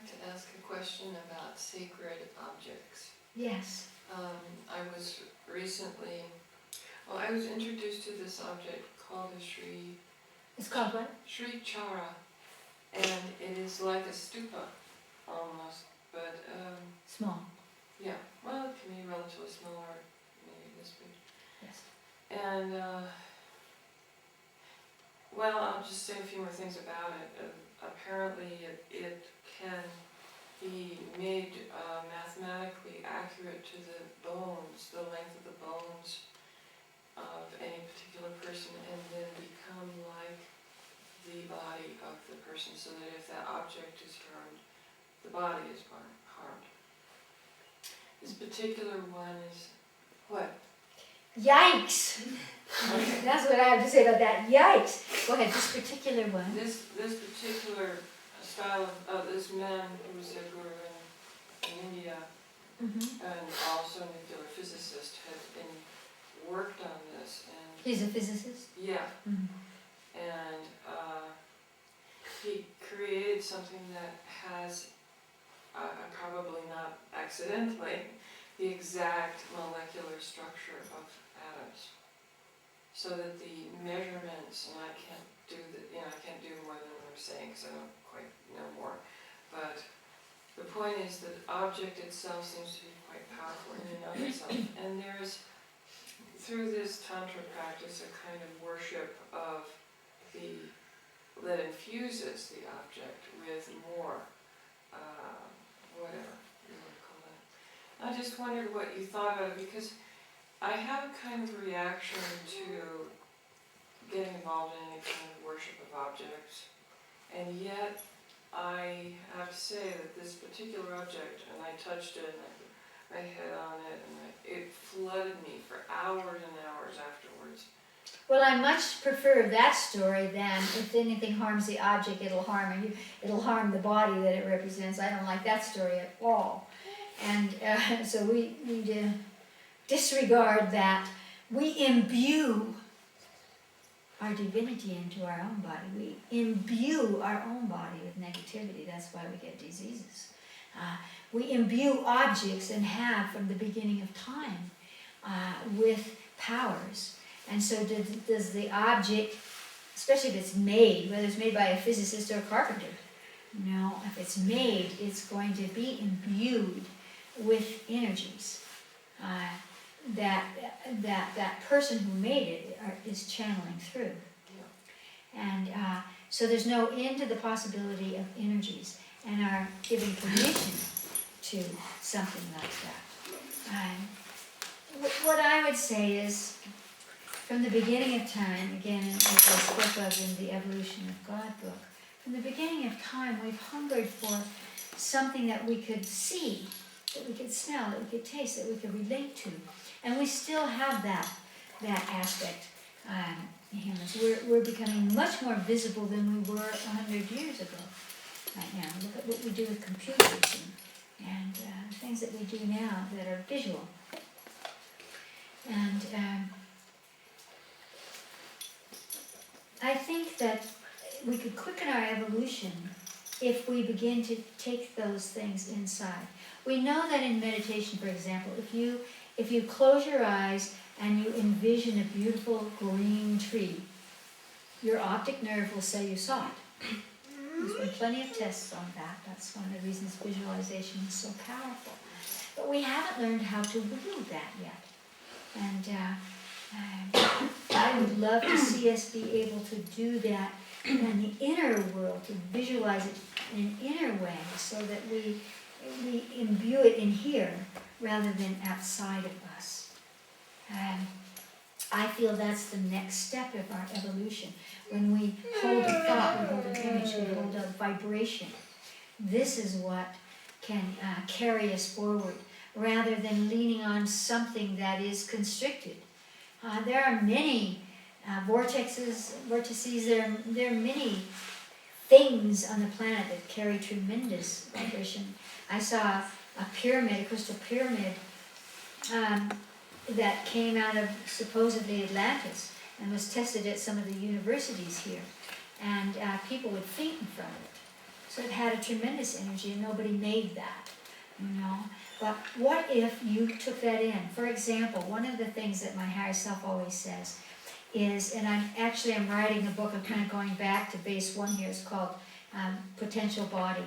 to ask a question about sacred objects. Yes. I was recently, I was introduced to this object called a Sri. It's called what? Sri Chara, and it is like a stupa almost, but Small. yeah, well, it can be relatively small or maybe this big. Yes. And well, I'll just say a few more things about it. Apparently, it can be made mathematically accurate to the bones, the length of the bones of any particular person, and then become like the body of the person, so that if that object is harmed, the body is harmed. This particular one is what? Yikes! Okay. That's what I have to say about that. Yikes! Go ahead, this particular one. This particular style of this man who was a guru in India, and also a nuclear physicist, had been worked on this, and He's a physicist? yeah, and he created something that has probably not accidentally the exact molecular structure of atoms, so that the measurements, and I can't do more than I'm saying, because I don't quite know more, but the point is that the object itself seems to be quite powerful in and of itself, and there's, through this tantra practice, a kind of worship of that infuses the object with more, whatever you want to call it. I just wondered what you thought of it, because I have a kind of reaction to getting involved in any kind of worship of objects, and yet I have to say that this particular object, and I touched it, and I put my head on it, and it flooded me for hours and hours afterwards. Well, I much prefer that story than if anything harms the object, it'll harm you. It'll harm the body that it represents. I don't like that story at all. And so we need to disregard that. We imbue our divinity into our own body. We imbue our own body with negativity. That's why we get diseases. We imbue objects, and have from the beginning of time, with powers. And so does the object, especially if it's made, whether it's made by a physicist or a carpenter, if it's made, it's going to be imbued with energies that person who made it is channeling through. Yeah. And so there's no end to the possibility of energies, and are giving permission to something like that. What I would say is, from the beginning of time, again, as I spoke of in the Evolution of God book, from the beginning of time, we've hungered for something that we could see, that we could smell, that we could taste, that we could relate to. And we still have that aspect in humans. We're becoming much more visible than we were 100 years ago right now. Look at what we do with computers and things that we do now that are visual. And I think that we could quicken our evolution if we begin to take those things inside. We know that in meditation, for example, if you close your eyes and you envision a beautiful green tree, your optic nerve will say you saw it. There's been plenty of tests on that. That's one of the reasons visualization is so powerful. But we haven't learned how to wield that yet. And I would love to see us be able to do that in the inner world, to visualize it in an inner way, so that we imbue it in here rather than outside of us. I feel that's the next step of our evolution. When we hold a thought, we hold an image, we hold a vibration. This is what can carry us forward, rather than leaning on something that is constricted. There are many vortices, there are many things on the planet that carry tremendous vibration. I saw a pyramid, a crystal pyramid, that came out of supposedly Atlantis and was tested at some of the universities here. And people would faint in front of it. but had a tremendous energy, and nobody made that, you know. But what if you took that in? For example, one of the things that my higher self always says is, and I'm writing a book, I'm kind of going back to base one here, it's called Potential Body.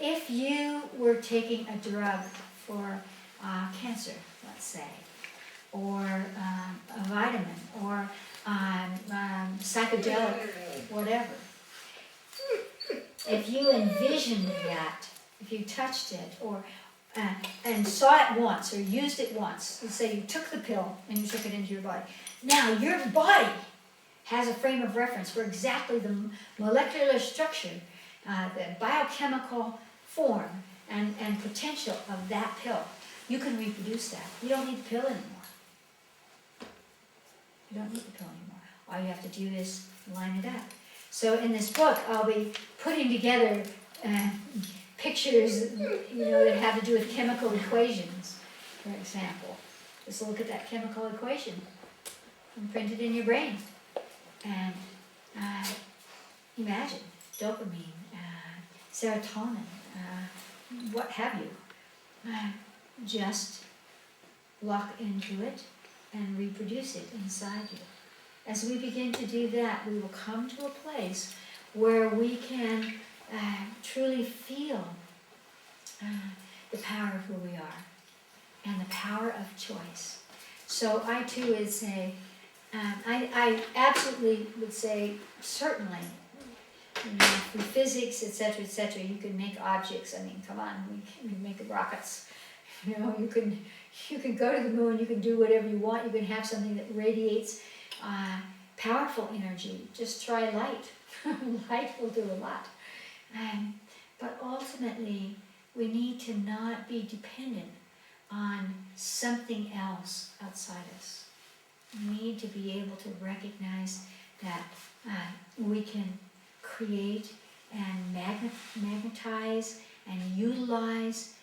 If you were taking a drug for cancer, let's say, or a vitamin, or psychedelic, whatever, if you envisioned that, if you touched it, or and saw it once, or used it once, let's say you took the pill and you took it into your body, now your body has a frame of reference for exactly the molecular structure, the biochemical form and potential of that pill. You can reproduce that. You don't need the pill anymore. You don't need the pill anymore. All you have to do is line it up. So in this book, I'll be putting together pictures, that have to do with chemical equations, for example. Just look at that chemical equation and print it in your brain. And imagine dopamine, serotonin, what have you. Just lock into it and reproduce it inside you. As we begin to do that, we will come to a place where we can truly feel the power of who we are and the power of choice. So I too would say, I absolutely would say, certainly, through physics, etc., you can make objects. I mean, come on, we can make rockets. You can go to the moon. You can do whatever you want. You can have something that radiates powerful energy. Just try light. Light will do a lot. But ultimately, we need to not be dependent on something else outside us. We need to be able to recognize that we can create and magnetize and utilize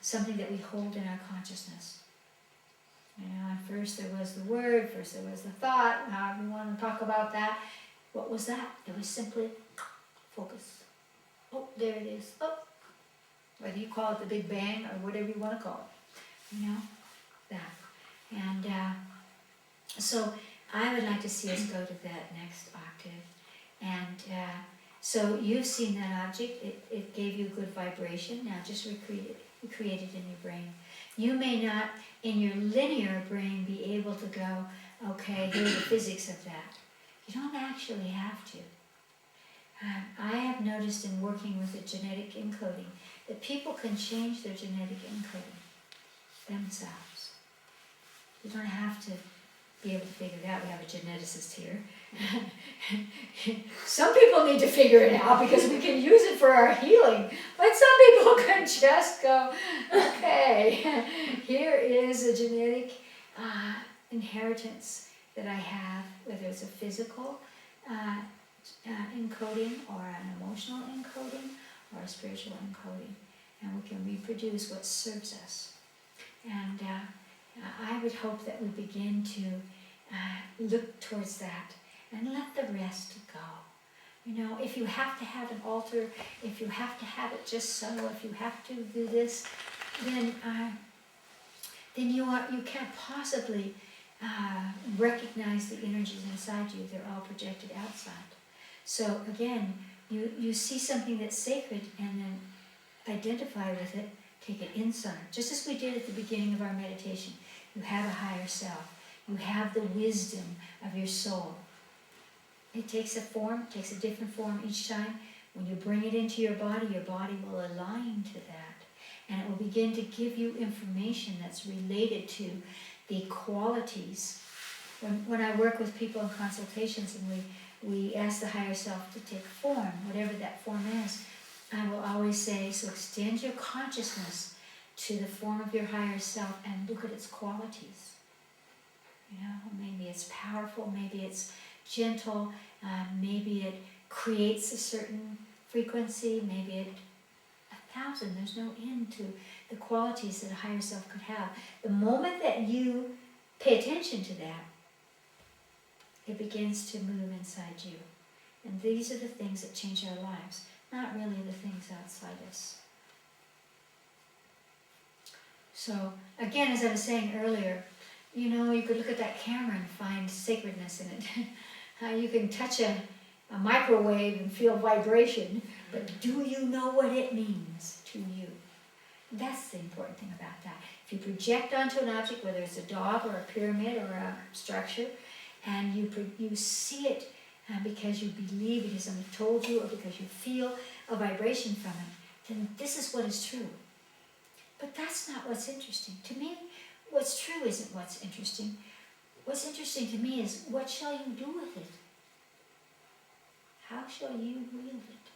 something that we hold in our consciousness. At first there was the word, first there was the thought, however you want to talk about that. What was that? It was simply focus. Oh, there it is. Oh, whether you call it the Big Bang or whatever you want to call it. That. And so I would like to see us go to that next octave. And so you've seen that object. It gave you good vibration. Now just recreate it in your brain. You may not, in your linear brain, be able to go, okay, here's the physics of that. You don't actually have to. I have noticed in working with the genetic encoding that people can change their genetic encoding themselves. You don't have to be able to figure it out. We have a geneticist here. Some people need to figure it out because we can use it for our healing. But some people can just go, okay, here is a genetic inheritance that I have, whether it's a physical encoding or an emotional encoding or a spiritual encoding. And we can reproduce what serves us. And I would hope that we begin to look towards that and let the rest go. If you have to have an altar, if you have to have it just so, if you have to do this, then you can't possibly recognize the energies inside you. They're all projected outside. So again, you see something that's sacred and then identify with it, take it inside. Just as we did at the beginning of our meditation. You have a higher self. You have the wisdom of your soul. It takes a form, takes a different form each time. When you bring it into your body will align to that. And it will begin to give you information that's related to the qualities. When I work with people in consultations and we ask the higher self to take form, whatever that form is, I will always say, so extend your consciousness to the form of your higher self and look at its qualities. Maybe it's powerful, maybe it's gentle, maybe it creates a certain frequency, maybe 1,000. There's no end to the qualities that a higher self could have. The moment that you pay attention to that, it begins to move inside you. And these are the things that change our lives. not really the things outside us. So, again, as I was saying earlier, you know, you could look at that camera and find sacredness in it. You can touch a microwave and feel vibration, but do you know what it means to you? That's the important thing about that. If you project onto an object, whether it's a dog or a pyramid or a structure, and you see it because you believe because someone told you or because you feel a vibration from it, then this is what is true. But that's not what's interesting. To me, what's true isn't what's interesting. What's interesting to me is, what shall you do with it? How shall you wield it?